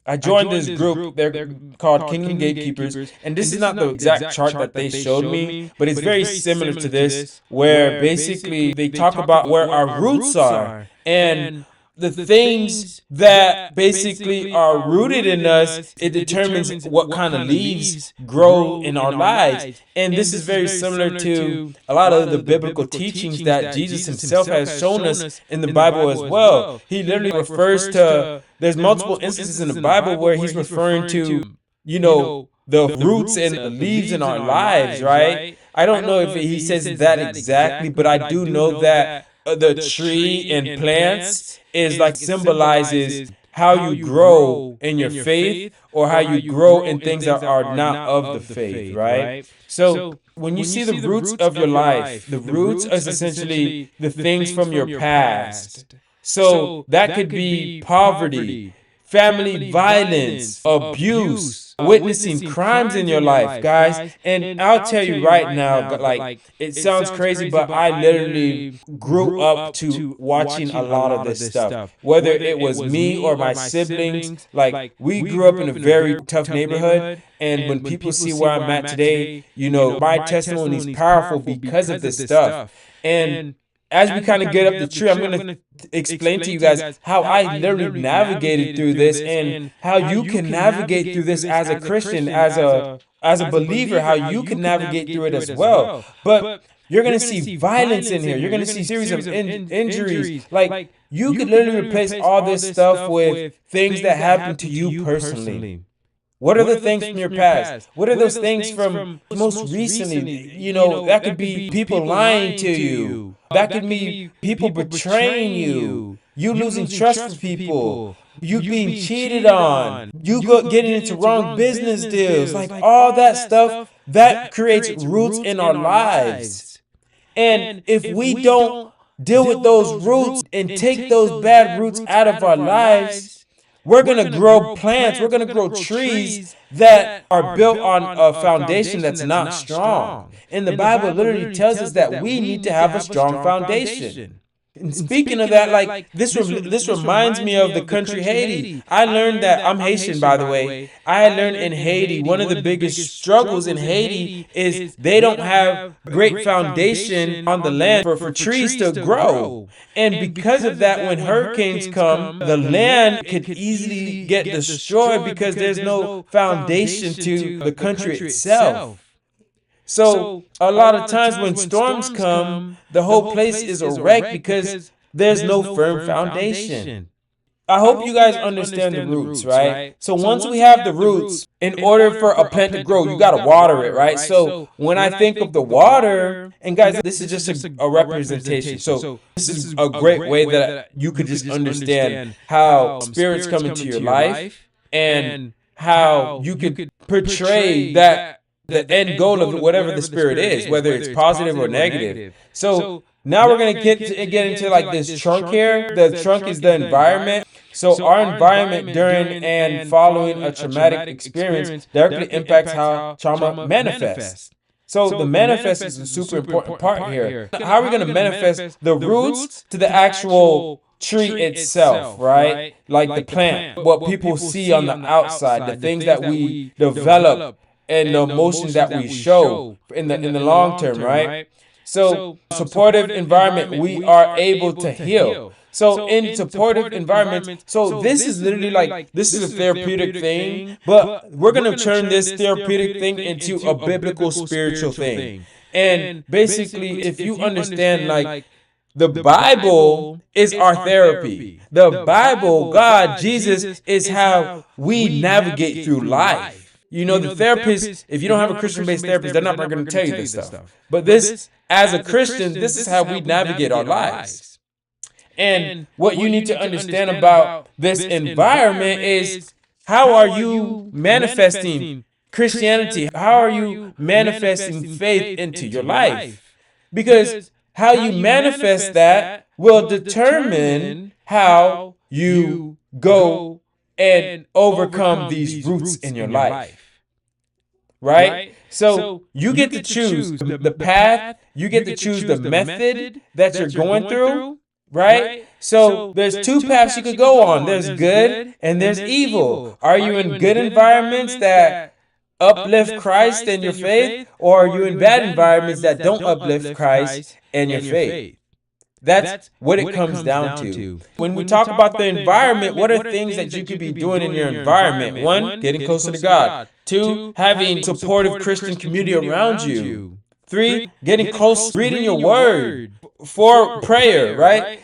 I joined this group. They're called Kingdom Gatekeepers. And this is not the exact chart that they showed me, but it's very similar to this, where basically they talk about where our roots are and the things that basically are rooted in us. It determines what kind of leaves grow in our lives. And this is very similar to a lot of the biblical teachings that Jesus himself has shown us in the Bible as well. He literally refers to, there's multiple instances in the Bible where he's referring to, the roots and the leaves in our lives, right? I don't know if he says that exactly, but I do know that the tree and plants is like symbolizes how you grow in your faith or how you grow in things that are not of the faith, right? So when you see the roots of your life, the roots is essentially the things from your past. So that could be poverty, family violence, abuse, witnessing crimes in your life, guys. And I'll tell you right now, like, it sounds crazy, but I literally grew up to watching a lot of this stuff. Whether it was me or my siblings, like, we grew up in a very tough neighborhood. And when people see where I'm at today, my testimony is powerful because of this stuff. And as we kind of get up the tree, I'm going to explain to you guys how I literally navigated through this and how you can navigate through this as a Christian, as a believer, how you can navigate through it as well. But you're going to see violence in here. You're going to see series of injuries. Like, you could literally replace all this stuff with things that happened to you personally. What are the things from your past? What are those things from most recently? That could be people lying to you. That could be people betraying you. You losing trust with people. You being cheated on. You getting into wrong business deals. Like, all that stuff, that creates roots in our lives. And if we don't deal with those roots and take those bad roots out of our lives, we're going to grow plants, we're going to grow trees that are built on a foundation that's not strong. And the Bible literally tells us that we need to have a strong foundation. And speaking of that, like, this reminds me of the country Haiti. I learned that, I'm Haitian, by the way. I learned in Haiti, one of the biggest struggles in Haiti is they don't have great foundation on the land for trees to grow. And because of that, when hurricanes come, the land could easily get destroyed because there's no foundation to the country itself. So a lot of times when storms come, the whole place is a wreck because there's no firm foundation. I hope you guys understand the roots, right? So once we have the roots, in order for a plant to grow, you got to water it, right? So when I think of the water, and guys, this is just a representation. So this is a great way that you could just understand how spirits come into your life and how you could portray that the end goal of whatever the spirit is, whether it's positive or negative. So now we're going to get into like this trunk here. The trunk is the environment. So our environment during and following a traumatic experience directly impacts how trauma manifests. So the manifest is a super important part here. How are we going to manifest the roots to the actual tree itself, right? Like the plant, what people see on the outside, the things that we develop, and the emotions that we show in the long term, right? So supportive environment, we are able to heal. So in supportive environments, so this is literally like, this is a therapeutic thing, but we're going to turn this therapeutic thing into a biblical spiritual thing. And basically, if you understand, like, the Bible is our therapy. The Bible, God, Jesus, is how we navigate through life. The therapist, if you don't have a Christian-based therapist, they're not going to tell you this stuff. But this, as a Christian, this is how we navigate our lives. And what you need to understand about this environment is, how are you manifesting Christianity? How are you manifesting faith into your life? Because how you manifest that will determine how you go and overcome these roots in your life. Right? So you get to choose the path, you get to choose the method that you're going through, right? So there's two paths you could go on. There's good and there's evil. Are you in good environments that uplift Christ and your faith, or are you in bad environments that don't uplift Christ and your faith? That's what it comes down to. When we talk about the environment, what are things that you could be doing in your environment? One, getting closer to God. Two, having supportive Christian community around you. Three, getting close, reading your word for prayer, right?